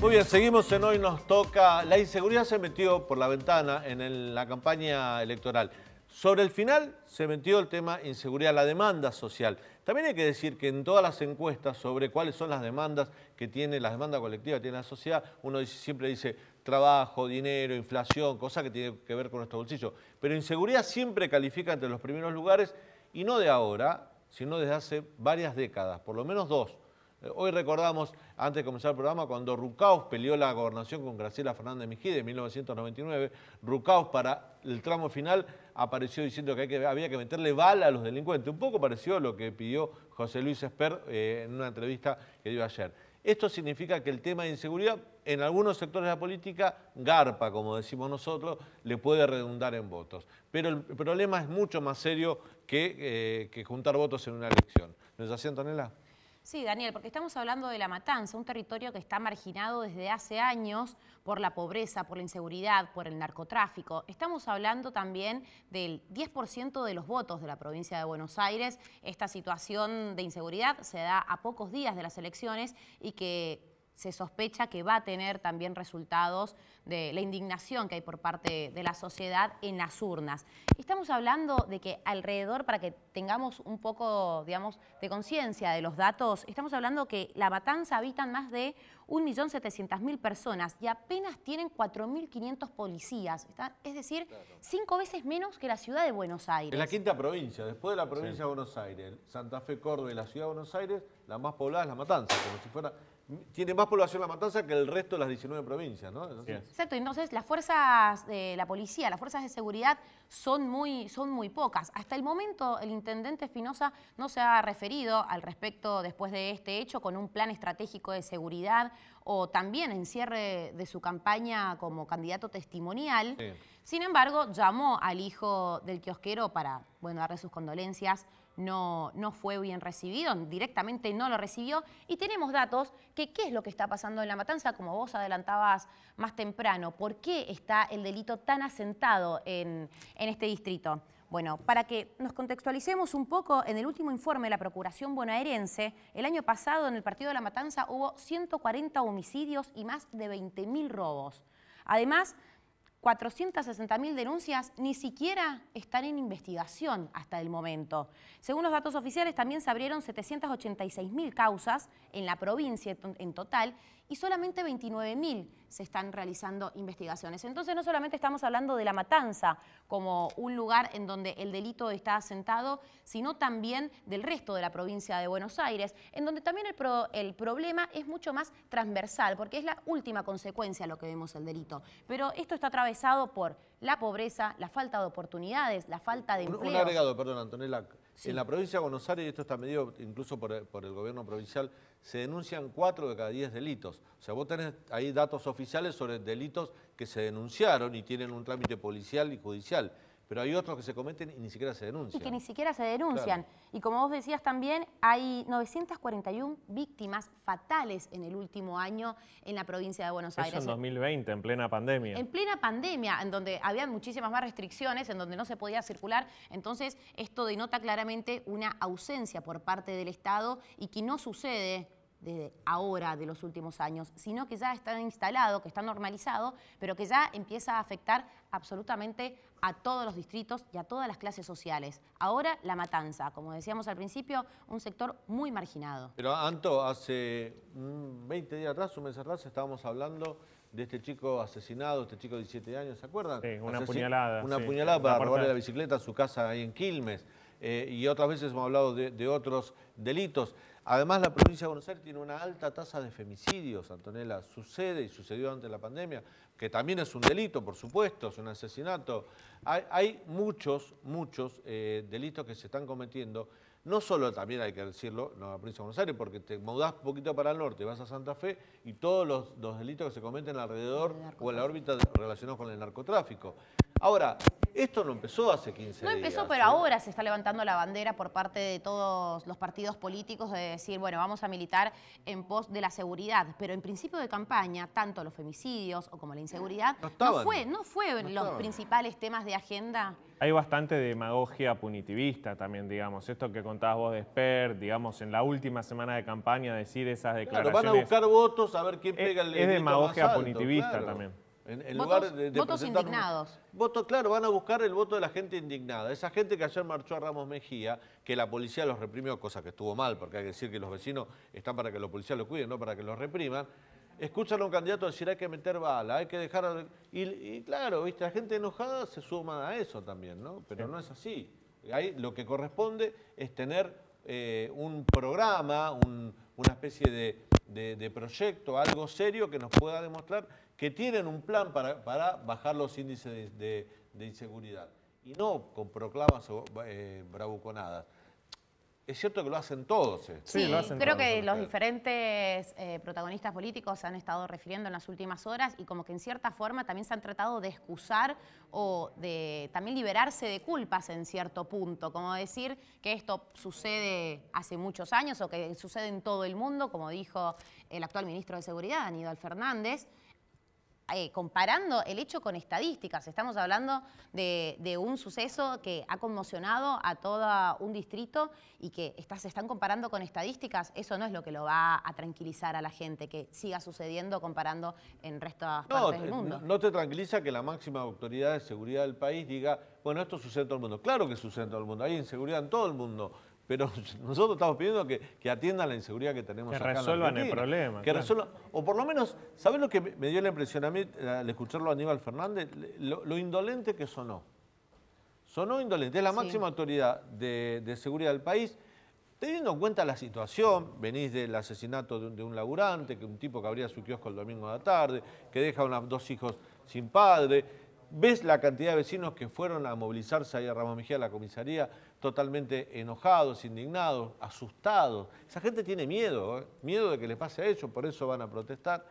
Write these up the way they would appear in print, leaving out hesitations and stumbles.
Muy bien, seguimos en Hoy Nos Toca. La inseguridad se metió por la ventana en la campaña electoral. Sobre el final se metió el tema inseguridad, la demanda social. También hay que decir que en todas las encuestas sobre cuáles son las demandas que tiene, las demandas colectivas que tiene la sociedad, uno siempre dice trabajo, dinero, inflación, cosas que tienen que ver con nuestro bolsillo. Pero inseguridad siempre califica entre los primeros lugares y no de ahora, sino desde hace varias décadas, por lo menos dos. Hoy recordamos, antes de comenzar el programa, cuando Rucauf peleó la gobernación con Graciela Fernández Mejide en 1999, Rucauf para el tramo final apareció diciendo que había que meterle bala a los delincuentes. Un poco pareció a lo que pidió José Luis Esper en una entrevista que dio ayer. Esto significa que el tema de inseguridad en algunos sectores de la política garpa, como decimos nosotros, le puede redundar en votos. Pero el problema es mucho más serio que juntar votos en una elección. ¿No es así, Antonella? Sí, Daniel, porque estamos hablando de La Matanza, un territorio que está marginado desde hace años por la pobreza, por la inseguridad, por el narcotráfico. Estamos hablando también del 10% de los votos de la provincia de Buenos Aires. Esta situación de inseguridad se da a pocos días de las elecciones y que se sospecha que va a tener también resultados de la indignación que hay por parte de la sociedad en las urnas. Estamos hablando de que alrededor, para que tengamos un poco, digamos, de conciencia de los datos, estamos hablando que La Matanza habitan más de 1.700.000 personas y apenas tienen 4.500 policías. Es decir, 5 veces menos que la ciudad de Buenos Aires. Es la quinta provincia, después de la provincia de Buenos Aires, Santa Fe, Córdoba y la ciudad de Buenos Aires, la más poblada es La Matanza, como si fuera... Tiene más población La Matanza que el resto de las 19 provincias, ¿no? Exacto, entonces las fuerzas de la policía, las fuerzas de seguridad son muy pocas. Hasta el momento el intendente Espinosa no se ha referido al respecto después de este hecho con un plan estratégico de seguridad o también en cierre de su campaña como candidato testimonial. Sí. Sin embargo, llamó al hijo del kiosquero para, bueno, darle sus condolencias. No fue bien recibido, directamente no lo recibió. Y tenemos datos que qué es lo que está pasando en La Matanza, como vos adelantabas más temprano. ¿Por qué está el delito tan asentado en este distrito? Bueno, para que nos contextualicemos un poco, en el último informe de la Procuración bonaerense, el año pasado en el partido de La Matanza hubo 140 homicidios y más de 20.000 robos. Además, 460.000 denuncias ni siquiera están en investigación hasta el momento. Según los datos oficiales, también se abrieron 786.000 causas en la provincia en total y solamente 29.000 se están realizando investigaciones. Entonces no solamente estamos hablando de La Matanza como un lugar en donde el delito está asentado, sino también del resto de la provincia de Buenos Aires, en donde también el problema es mucho más transversal, porque es la última consecuencia lo que vemos el delito. Pero esto está atravesado por la pobreza, la falta de oportunidades, la falta de empleos. Un agregado, perdón, Antonella. Sí. En la provincia de Buenos Aires, y esto está medido incluso por el gobierno provincial, se denuncian 4 de cada 10 delitos. O sea, vos tenés ahí datos oficiales sobre delitos que se denunciaron y tienen un trámite policial y judicial. Pero hay otros que se cometen y ni siquiera se denuncian. Y que ni siquiera se denuncian. Claro. Y como vos decías también, hay 941 víctimas fatales en el último año en la provincia de Buenos Aires. Eso en 2020, en plena pandemia. En plena pandemia, en donde había muchísimas más restricciones, en donde no se podía circular. Entonces, esto denota claramente una ausencia por parte del Estado y que no sucede desde ahora, de los últimos años, sino que ya está instalado, que está normalizado, pero que ya empieza a afectar absolutamente a todos los distritos y a todas las clases sociales. Ahora, La Matanza, como decíamos al principio, un sector muy marginado. Pero, Anto, hace 20 días atrás, un mes atrás, estábamos hablando de este chico asesinado, este chico de 17 años, ¿se acuerdan? Sí, una puñalada. Una sí, puñalada para robarle la bicicleta a su casa ahí en Quilmes. Y otras veces hemos hablado de otros delitos. Además, la provincia de Buenos Aires tiene una alta tasa de femicidios, Antonella. Sucede y sucedió antes de la pandemia, que también es un delito, por supuesto, es un asesinato. Hay muchos delitos que se están cometiendo. No solo, también hay que decirlo, en la provincia de Buenos Aires, porque te mudás un poquito para el norte, vas a Santa Fe y todos los delitos que se cometen alrededor o en la órbita relacionados con el narcotráfico. Ahora, esto no empezó hace 15 días. No empezó, pero ahora se está levantando la bandera por parte de todos los partidos políticos de decir, bueno, vamos a militar en pos de la seguridad. Pero en principio de campaña, tanto los femicidios o como la inseguridad, no fue los principales temas de agenda. Hay bastante demagogia punitivista también, digamos. Esto que contabas vos de Esper, digamos, en la última semana de campaña decir esas declaraciones. Claro, van a buscar votos a ver quién pega el Es demagogia más alto, punitivista claro. también. En lugar de votos indignados. Votos, claro, van a buscar el voto de la gente indignada. Esa gente que ayer marchó a Ramos Mejía, que la policía los reprimió, cosa que estuvo mal, porque hay que decir que los vecinos están para que los policías los cuiden, no para que los repriman. Escuchan a un candidato decir hay que meter bala, hay que dejar... Y claro, ¿viste? La gente enojada se suma a eso también, ¿no? Pero no es así. Lo que corresponde es tener un programa, una especie de proyecto, algo serio que nos pueda demostrar que tienen un plan para bajar los índices de inseguridad. Y no con proclamas bravuconadas. Es cierto que lo hacen todos. Sí, lo hacen creo todos, que los diferentes protagonistas políticos se han estado refiriendo en las últimas horas y como que en cierta forma también se han tratado de excusar o de también liberarse de culpas en cierto punto, como decir que esto sucede hace muchos años o que sucede en todo el mundo, como dijo el actual ministro de Seguridad, Aníbal Fernández. Comparando el hecho con estadísticas. Estamos hablando de un suceso que ha conmocionado a todo un distrito y que se están comparando con estadísticas. Eso no es lo que lo va a tranquilizar a la gente, que siga sucediendo comparando en restos partes del mundo. No te tranquiliza que la máxima autoridad de seguridad del país diga, bueno, esto sucede en todo el mundo. Claro que sucede en todo el mundo, hay inseguridad en todo el mundo. Pero nosotros estamos pidiendo que atiendan la inseguridad que tenemos acá en la Argentina. Que resuelvan el problema. Que resuelvan, o por lo menos, ¿sabés lo que me dio la impresión a mí al escucharlo a Aníbal Fernández? Lo indolente que sonó. Sonó indolente. Es la máxima autoridad de seguridad del país. Teniendo en cuenta la situación, venís del asesinato de un laburante, que un tipo que abría su kiosco el domingo a la tarde, que deja a dos hijos sin padre. Ves la cantidad de vecinos que fueron a movilizarse ahí a Ramos Mejía, a la comisaría, totalmente enojados, indignados, asustados. Esa gente tiene miedo, miedo de que les pase a ellos, por eso van a protestar.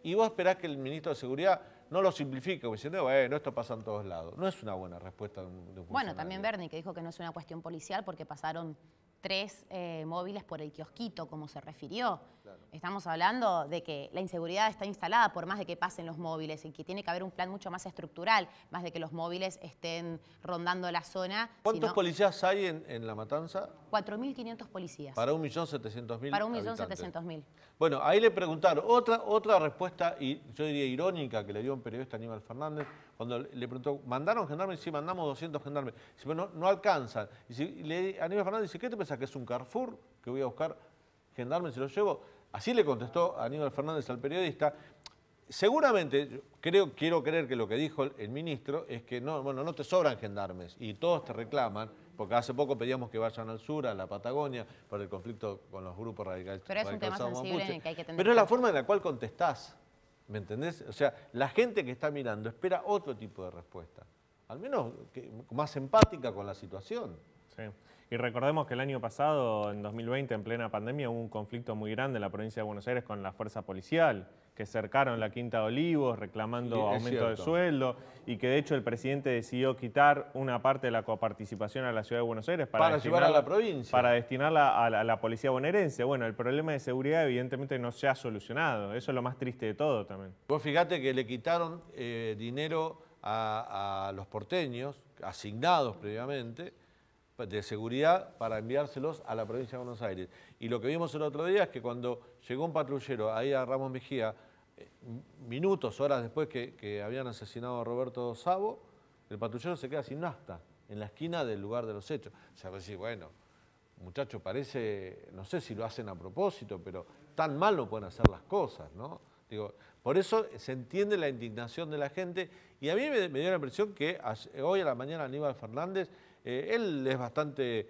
Y vos esperás que el ministro de Seguridad no lo simplifique, diciendo, bueno, esto pasa en todos lados. No es una buena respuesta de un funcionario. Bueno, también Bernie, que dijo que no es una cuestión policial porque pasaron 3 móviles por el kiosquito, como se refirió. Claro. Estamos hablando de que la inseguridad está instalada por más de que pasen los móviles y que tiene que haber un plan mucho más estructural, más de que los móviles estén rondando la zona. ¿Cuántos policías hay en La Matanza? 4.500 policías. Para 1.700.000 Para 1.700.000. Bueno, ahí le preguntaron, otra respuesta, y yo diría irónica, que le dio un periodista Aníbal Fernández, cuando le preguntó, ¿mandaron gendarmes? Sí, mandamos 200 gendarmes. Dice, bueno, no alcanzan. Y Aníbal Fernández dice, ¿qué te pensás, que es un Carrefour? Que voy a buscar gendarmes y se los llevo. Así le contestó Aníbal Fernández al periodista. Seguramente, quiero creer que lo que dijo el ministro es que no te sobran gendarmes y todos te reclaman, porque hace poco pedíamos que vayan al sur, a la Patagonia, por el conflicto con los grupos radicales. Pero es un tema sensible en el que hay que tener. Pero es la forma en la cual contestás, ¿me entendés? O sea, la gente que está mirando espera otro tipo de respuesta, al menos más empática con la situación. Sí. Y recordemos que el año pasado, en 2020, en plena pandemia, hubo un conflicto muy grande en la provincia de Buenos Aires con la fuerza policial, que cercaron la Quinta de Olivos reclamando aumento de sueldo y que de hecho el presidente decidió quitar una parte de la coparticipación a la ciudad de Buenos Aires para llevar a la provincia. Para destinarla a la policía bonaerense. Bueno, el problema de seguridad evidentemente no se ha solucionado. Eso es lo más triste de todo también. Vos fíjate que le quitaron dinero a los porteños, asignados previamente, de seguridad para enviárselos a la provincia de Buenos Aires. Y lo que vimos el otro día es que cuando llegó un patrullero ahí a Ramos Mejía, minutos, horas después que habían asesinado a Roberto Savo, el patrullero se queda sin nafta en la esquina del lugar de los hechos. O sea, decir, bueno, muchachos, parece, no sé si lo hacen a propósito, pero tan mal no pueden hacer las cosas, ¿no? Digo, por eso se entiende la indignación de la gente y a mí me dio la impresión que hoy a la mañana Aníbal Fernández, él es bastante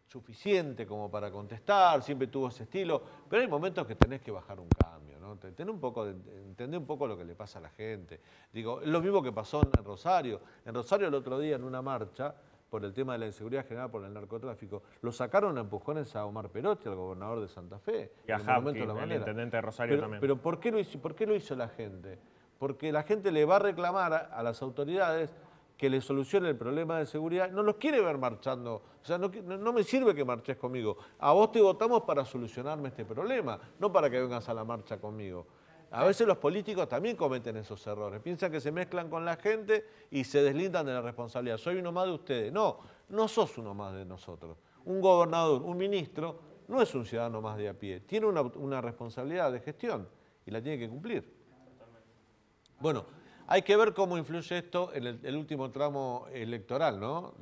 suficiente como para contestar, siempre tuvo ese estilo, pero hay momentos que tenés que bajar un cambio, ¿no? Entender un poco lo que le pasa a la gente. Digo, es lo mismo que pasó en Rosario. En Rosario el otro día en una marcha, por el tema de la inseguridad generada por el narcotráfico, lo sacaron a empujones a Omar Perotti, al gobernador de Santa Fe. Y a Hapkin, el intendente de Rosario también. Pero ¿por qué lo hizo la gente? porque la gente le va a reclamar a las autoridades que le solucione el problema de seguridad, no los quiere ver marchando. O sea, no me sirve que marches conmigo. A vos te votamos para solucionarme este problema, no para que vengas a la marcha conmigo. A veces los políticos también cometen esos errores. Piensan que se mezclan con la gente y se deslindan de la responsabilidad. Soy uno más de ustedes. No, no sos uno más de nosotros. Un gobernador, un ministro, no es un ciudadano más de a pie. Tiene una responsabilidad de gestión y la tiene que cumplir. Bueno, hay que ver cómo influye esto en el último tramo electoral, ¿no?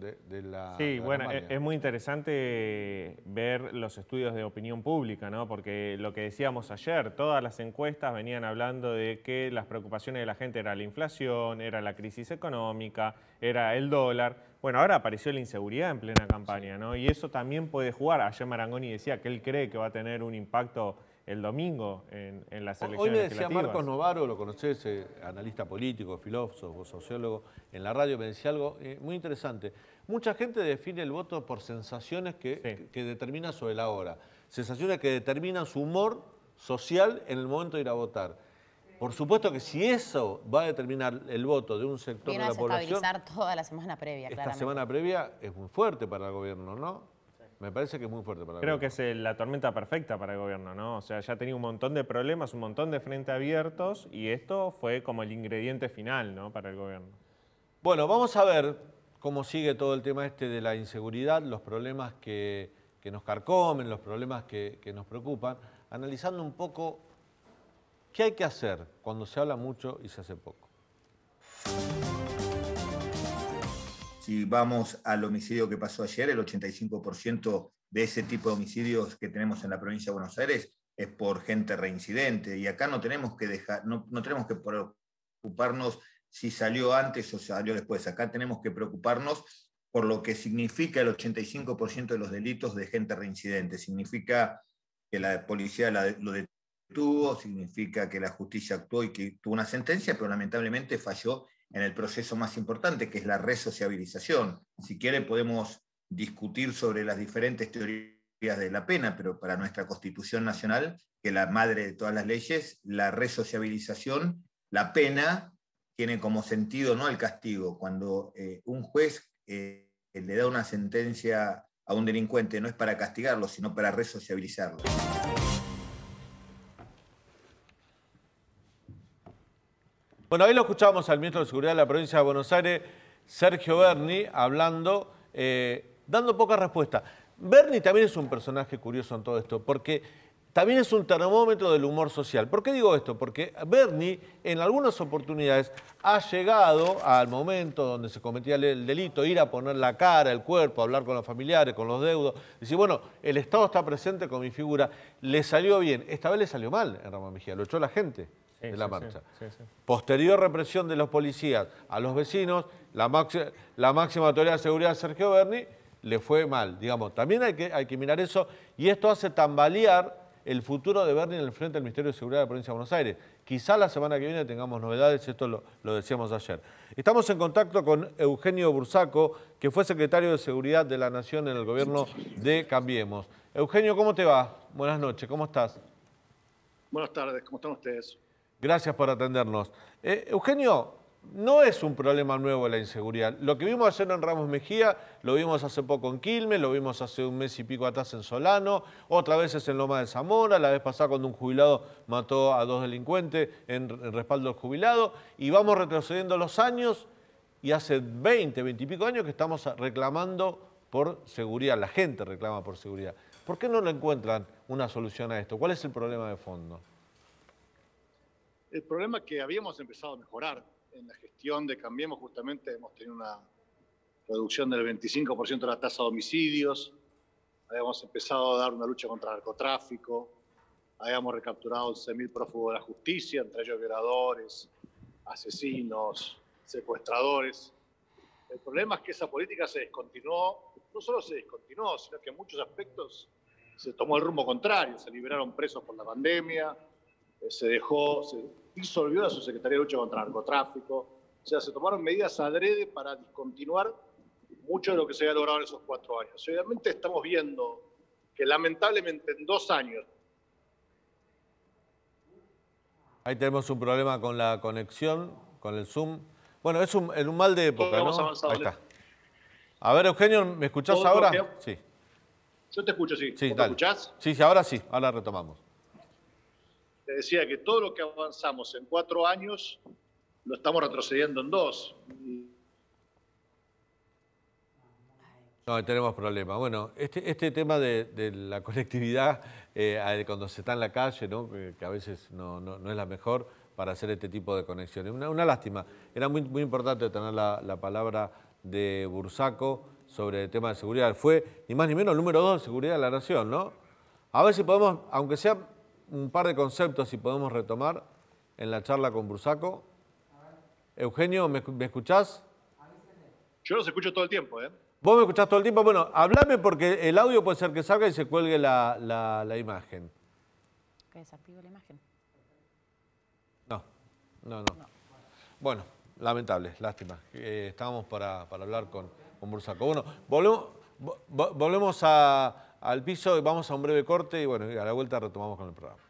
Sí, bueno, es muy interesante ver los estudios de opinión pública, ¿no? Porque lo que decíamos ayer, todas las encuestas venían hablando de que las preocupaciones de la gente era la inflación, era la crisis económica, era el dólar. Bueno, ahora apareció la inseguridad en plena campaña, ¿no? Y eso también puede jugar. Ayer Marangoni decía que él cree que va a tener un impacto el domingo en las elecciones Hoy me decía legislativas. Marcos Novaro, lo conocés, analista político, filósofo, sociólogo, en la radio me decía algo muy interesante. Mucha gente define el voto por sensaciones que determinan sobre la hora. Sensaciones que determinan su humor social en el momento de ir a votar. Por supuesto que si eso va a determinar el voto de un sector de la población... estabilizar toda la semana previa, claramente. Esta semana previa es muy fuerte para el gobierno, ¿no? Me parece que es muy fuerte para el gobierno. Creo que es la tormenta perfecta para el gobierno, ¿no? O sea, ya tenía un montón de problemas, un montón de frentes abiertos y esto fue como el ingrediente final, ¿no? Para el gobierno. Bueno, vamos a ver cómo sigue todo el tema este de la inseguridad, los problemas que nos carcomen, los problemas que nos preocupan, analizando un poco qué hay que hacer cuando se habla mucho y se hace poco. Si vamos al homicidio que pasó ayer, el 85% de ese tipo de homicidios que tenemos en la provincia de Buenos Aires es por gente reincidente. Y acá no tenemos que preocuparnos si salió antes o salió después. Acá tenemos que preocuparnos por lo que significa el 85% de los delitos de gente reincidente. Significa que la policía lo detuvo, significa que la justicia actuó y que tuvo una sentencia, pero lamentablemente falló en el proceso más importante, que es la resociabilización. Si quiere podemos discutir sobre las diferentes teorías de la pena, pero para nuestra Constitución Nacional, que es la madre de todas las leyes, la resociabilización, la pena, tiene como sentido no el castigo. Cuando un juez le da una sentencia a un delincuente, no es para castigarlo, sino para resociabilizarlo. Bueno, ahí lo escuchamos al ministro de Seguridad de la provincia de Buenos Aires, Sergio Berni, hablando, dando poca respuesta. Berni también es un personaje curioso en todo esto, porque también es un termómetro del humor social. ¿Por qué digo esto? Porque Berni, en algunas oportunidades, ha llegado al momento donde se cometía el delito, ir a poner la cara, el cuerpo, hablar con los familiares, con los deudos, decir, bueno, el Estado está presente con mi figura, le salió bien. Esta vez le salió mal en Ramón Mejía, lo echó la gente de la marcha. Sí. Posterior represión de los policías a los vecinos, la máxima autoridad de seguridad, Sergio Berni, le fue mal. Digamos, también hay que mirar eso, y esto hace tambalear el futuro de Berni en el frente del Ministerio de Seguridad de la provincia de Buenos Aires. Quizá la semana que viene tengamos novedades, esto lo decíamos ayer. Estamos en contacto con Eugenio Bursaco, que fue secretario de Seguridad de la Nación en el gobierno de Cambiemos. Eugenio, ¿cómo te va? Buenas noches, ¿cómo estás? Buenas tardes, ¿cómo están ustedes? Gracias por atendernos. Eugenio, no es un problema nuevo la inseguridad. Lo que vimos ayer en Ramos Mejía, lo vimos hace poco en Quilmes, lo vimos hace un mes y pico atrás en Solano, otra vez en Loma de Zamora, la vez pasada cuando un jubilado mató a 2 delincuentes en respaldo al jubilado, y vamos retrocediendo los años y hace 20 y pico años que estamos reclamando por seguridad, la gente reclama por seguridad. ¿Por qué no le encuentran una solución a esto? ¿Cuál es el problema de fondo? El problema es que habíamos empezado a mejorar. En la gestión de Cambiemos justamente hemos tenido una reducción del 25% de la tasa de homicidios, habíamos empezado a dar una lucha contra el narcotráfico, habíamos recapturado 11.000 prófugos de la justicia, entre ellos violadores, asesinos, secuestradores. El problema es que esa política se descontinuó, no solo se descontinuó, sino que en muchos aspectos se tomó el rumbo contrario, se liberaron presos por la pandemia, se disolvió la Subsecretaría de Lucha contra el Narcotráfico, o sea, se tomaron medidas adrede para discontinuar mucho de lo que se había logrado en esos 4 años. Y obviamente estamos viendo que lamentablemente en 2 años... Ahí tenemos un problema con la conexión, con el Zoom. Bueno, es un mal de época, ¿no? Ahí está. A ver, Eugenio, ¿me escuchás ahora? Sí. Yo te escucho, sí. Sí, ¿Me escuchás? Sí, ahora retomamos. Te decía que todo lo que avanzamos en 4 años lo estamos retrocediendo en 2. No, tenemos problemas. Bueno, este tema de la conectividad cuando se está en la calle, ¿no? Que a veces no es la mejor para hacer este tipo de conexiones. Una lástima. Era muy importante tener la palabra de Bursaco sobre el tema de seguridad. Fue, ni más ni menos, el número 2 de seguridad de la Nación, ¿no? A ver si podemos, aunque sea un par de conceptos, si podemos retomar en la charla con Bursaco. Eugenio, ¿me escuchás? Yo los escucho todo el tiempo, ¿eh? ¿Vos me escuchás todo el tiempo? Bueno, hablame porque el audio puede ser que salga y se cuelgue la imagen. ¿Que desactive la imagen? No. Bueno, lamentable, lástima. Estábamos para hablar con Bursaco. Bueno, volvemos al piso y vamos a un breve corte y bueno, a la vuelta retomamos con el programa.